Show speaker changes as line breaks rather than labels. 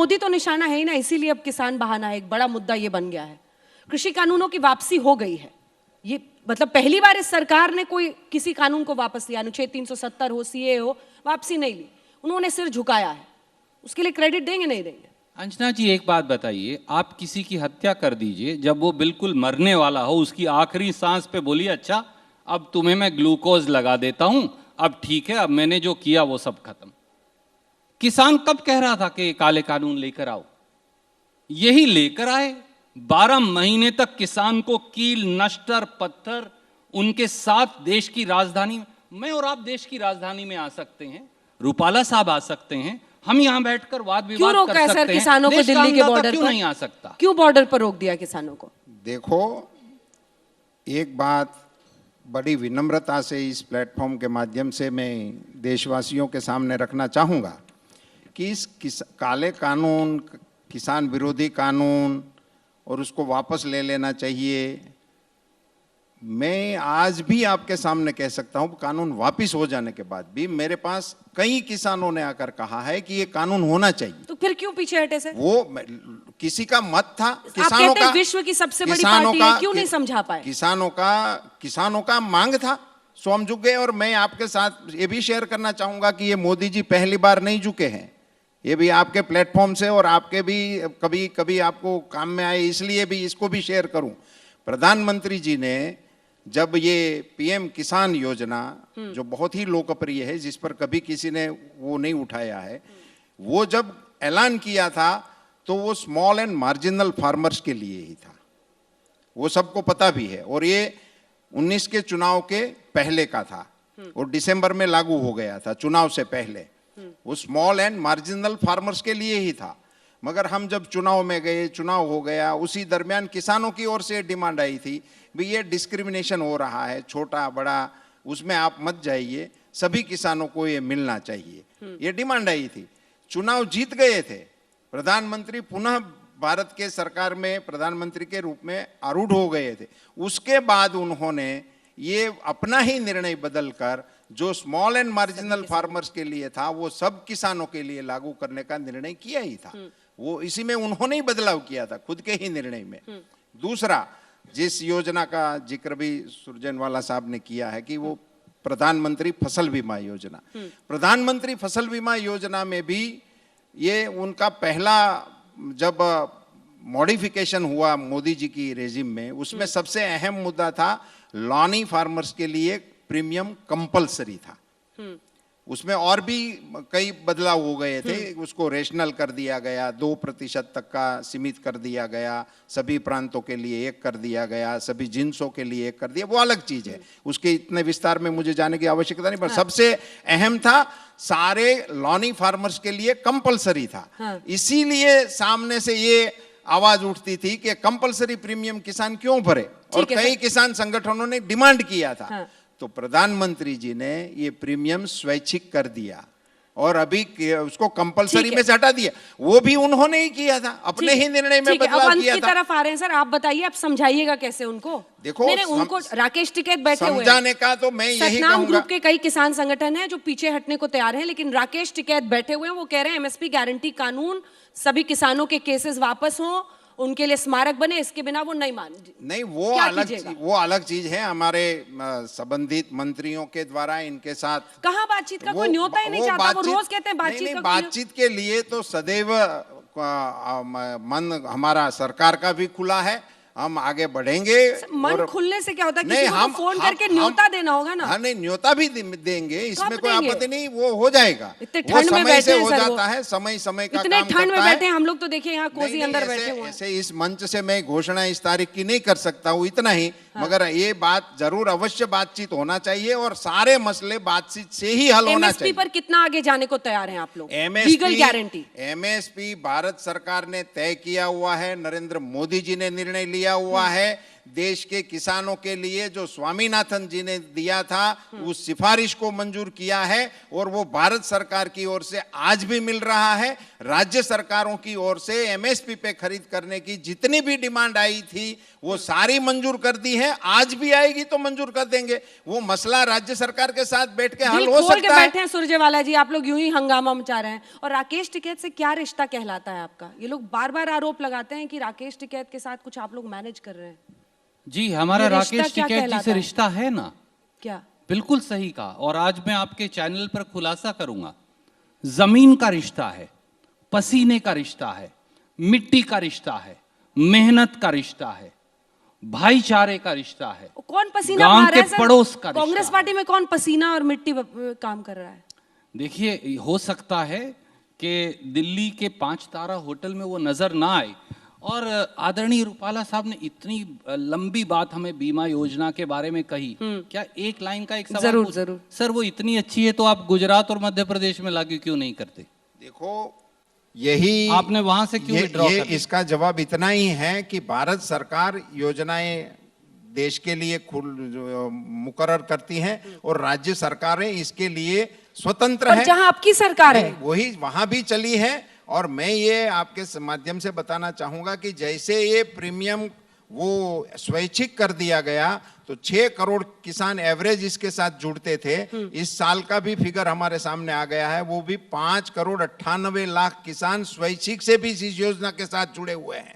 मोदी तो निशाना है ही ना, इसीलिए अब किसान बहाना है, एक बड़ा मुद्दा ये बन गया है। कृषि कानूनों की वापसी हो गई है, ये मतलब पहली बार इस सरकार ने कोई किसी कानून को वापस लिया, अनुच्छेद 370 हो, सीए हो, वापसी नहीं ली, उन्होंने सिर झुकाया है। उसके लिए क्रेडिट देंगे नहीं देंगे?
अंजना जी एक बात बताइए, आप किसी की हत्या कर दीजिए, जब वो बिल्कुल मरने वाला हो, उसकी आखिरी सांस पे बोलिए अच्छा अब तुम्हें मैं ग्लूकोज लगा देता हूं, अब ठीक है, अब मैंने जो किया वो सब खत्म। किसान कब कह रहा था कि काले कानून लेकर आओ? यही लेकर आए। 12 महीने तक किसान को कील नश्तर पत्थर, उनके साथ देश की राजधानी, मैं और आप देश की राजधानी में आ सकते हैं, रूपाला साहब आ सकते हैं, हम यहां बैठकर वाद विवाद कर सकते हैं।
सर किसानों को दिल्ली के बॉर्डर
क्यों
पर
नहीं आ सकता?
क्यों बॉर्डर पर रोक दिया किसानों को?
देखो, एक बात बड़ी विनम्रता से इस प्लेटफॉर्म के माध्यम से मैं देशवासियों के सामने रखना चाहूँगा कि इस काले कानून, किसान विरोधी कानून और उसको वापस ले लेना चाहिए, मैं आज भी आपके सामने कह सकता हूँ, कानून वापस हो जाने के बाद भी मेरे पास कई किसानों ने आकर कहा है कि ये कानून होना चाहिए।
तो फिर क्यों पीछे हटे सर?
वो किसी का मत था,
किसानों का, विश्व की सबसे बड़ी पार्टी है, क्यों नहीं समझा पाए?
किसानों का मांग था, सो हम झुक गए। और मैं आपके साथ ये भी शेयर करना चाहूंगा कि ये मोदी जी पहली बार नहीं झुके हैं, ये भी आपके प्लेटफॉर्म से और आपके भी कभी कभी आपको काम में आए, इसलिए भी इसको भी शेयर करूं। प्रधानमंत्री जी ने जब ये पीएम किसान योजना जो बहुत ही लोकप्रिय है, जिस पर कभी किसी ने वो नहीं उठाया है, वो जब ऐलान किया था तो वो स्मॉल एंड मार्जिनल फार्मर्स के लिए ही था, वो सबको पता भी है। और ये 19 के चुनाव के पहले का था और दिसंबर में लागू हो गया था, चुनाव से पहले। वो स्मॉल एंड मार्जिनल फार्मर्स के लिए ही था। मगर हम जब चुनाव में गए, चुनाव हो गया, उसी दरमियान किसानों की ओर से डिमांड आई थी भी ये डिस्क्रिमिनेशन हो रहा है, छोटा बड़ा उसमें आप मत जाइए, सभी किसानों को ये मिलना चाहिए, ये डिमांड आई थी। चुनाव जीत गए थे, प्रधानमंत्री पुनः भारत के सरकार में प्रधानमंत्री के रूप में आरूढ़ हो गए थे। उसके बाद उन्होंने ये अपना ही निर्णय बदलकर जो स्मॉल एंड मार्जिनल फार्मर्स के लिए था वो सब किसानों के लिए लागू करने का निर्णय किया ही था। वो इसी में उन्होंने ही बदलाव किया था, खुद के ही निर्णय में। दूसरा, जिस योजना का जिक्र भी सुरजेवाला साहब ने किया है कि वो प्रधानमंत्री फसल बीमा योजना, प्रधानमंत्री फसल बीमा योजना में भी ये उनका पहला जब मॉडिफिकेशन हुआ मोदी जी की रेजिम में, उसमें सबसे अहम मुद्दा था लॉनी फार्मर्स के लिए प्रीमियम कंपलसरी था। उसमें और भी कई बदलाव हो गए थे, उसको रेशनल कर दिया गया, 2% तक का सीमित कर दिया गया, सभी प्रांतों के लिए 1 कर दिया गया, सभी जिन्सों के लिए 1 कर दिया, वो अलग चीज है, उसके इतने विस्तार में मुझे जाने की आवश्यकता नहीं। पर सबसे अहम था सारे लॉनी फार्मर्स के लिए कंपलसरी था। इसीलिए सामने से ये आवाज उठती थी कि कंपलसरी प्रीमियम किसान क्यों भरे, और कई किसान संगठनों ने डिमांड किया था। तो प्रधानमंत्री जी ने ये प्रीमियम स्वैच्छिक कर दिया और अभी उसको कंपलसरी में से हटा दिया। वो भी उन्होंने ही किया था, अपने ही निर्णय में बदलाव किया था।
की तरफ आ रहे हैं सर, आप बताइए, आप समझाइएगा कैसे उनको?
देखो,
उनको राकेश टिकैत बैठे हुए हैं,
समझाने का तो मैं यही कहूंगा,
ग्रुप के कई किसान संगठन हैं जो पीछे हटने को तैयार हैं, लेकिन राकेश टिकैत बैठे हुए हैं, वो कह रहे हैं एमएसपी गारंटी कानून, सभी किसानों के केसेस वापस हों, उनके लिए स्मारक बने, इसके बिना वो नहीं
नहीं, वो अलग चीज है। हमारे संबंधित मंत्रियों के द्वारा इनके साथ
कहाँ बातचीत का कोई न्योता ही नहीं चाहता, वो रोज कहते हैं बातचीत।
बातचीत के लिए तो सदैव मन हमारा सरकार का भी खुला है, हम आगे बढ़ेंगे।
मन खुलने से क्या होता है? किसी को फोन करके न्योता देना होगा ना।
हाँ, नहीं, न्योता भी देंगे, इसमें कोई आपत्ति नहीं, वो हो जाएगा।
इतने ठंड में बैठे हैं,
हो जाता है, समय समय का
इतने ठंड में बैठे हैं हम लोग, तो देखिए यहाँ कोसी अंदर बैठे हुए हैं।
ऐसे इस मंच से मैं घोषणा इस तारीख की नहीं कर सकता हूँ, इतना ही। मगर ये बात जरूर अवश्य बातचीत होना चाहिए और सारे मसले बातचीत से ही हल होना चाहिए।
एमएसपी पर कितना आगे जाने को तैयार हैं आप लोग? लीगल गारंटी
एमएसपी भारत सरकार ने तय किया हुआ है, नरेंद्र मोदी जी ने निर्णय लिया हुआ है। देश के किसानों के लिए जो स्वामीनाथन जी ने दिया था उस सिफारिश को मंजूर किया है और वो भारत सरकार की ओर से आज भी मिल रहा है। राज्य सरकारों की ओर से एमएसपी पे खरीद करने की जितनी भी डिमांड आई थी वो सारी मंजूर कर दी है, आज भी आएगी तो मंजूर कर देंगे। वो मसला राज्य सरकार के साथ बैठ के हल हो सकता है।
बैठे हैं सुरजेवाला जी, आप लोग यूं ही हंगामा मचा रहे हैं। और राकेश टिकैत से क्या रिश्ता कहलाता है आपका? ये लोग बार बार आरोप लगाते हैं कि राकेश टिकैत के साथ कुछ आप लोग मैनेज कर रहे हैं।
जी, हमारा राकेश टिकैत जी से रिश्ता है ना।
क्या?
बिल्कुल सही कहा। और आज मैं आपके चैनल पर खुलासा करूंगा, जमीन का रिश्ता है, पसीने का रिश्ता है, मिट्टी का रिश्ता है, मेहनत का रिश्ता है, भाईचारे का रिश्ता है,
कौन पसीना
गांव
बहा रहा
के
है सर?
पड़ोस का
कांग्रेस
रिश्ता
पार्टी में कौन पसीना और मिट्टी काम कर रहा है?
देखिए, हो सकता है कि दिल्ली के 5 तारा होटल में वो नजर ना आए। और आदरणीय रूपाला साहब ने इतनी लंबी बात हमें बीमा योजना के बारे में कही, क्या एक लाइन का एक सवाल
जरूर जरूर
सर, वो इतनी अच्छी है तो आप गुजरात और मध्य प्रदेश में लागू क्यों नहीं करते?
देखो, यही
आपने वहां से क्यों विड्रॉ कर दिया?
इसका जवाब इतना ही है कि भारत सरकार योजनाएं देश के लिए मुकर्रर करती हैं और राज्य सरकारें इसके लिए स्वतंत्र हैं।
जहां आपकी सरकार है
वही वहां भी चली है। और मैं ये आपके माध्यम से बताना चाहूंगा कि जैसे ये प्रीमियम वो स्वैच्छिक कर दिया गया तो 6 करोड़ किसान एवरेज इसके साथ जुड़ते थे। इस साल का भी फिगर हमारे सामने आ गया है, वो भी 5 करोड़ 98 लाख किसान स्वैच्छिक से भी इस योजना के साथ जुड़े हुए हैं।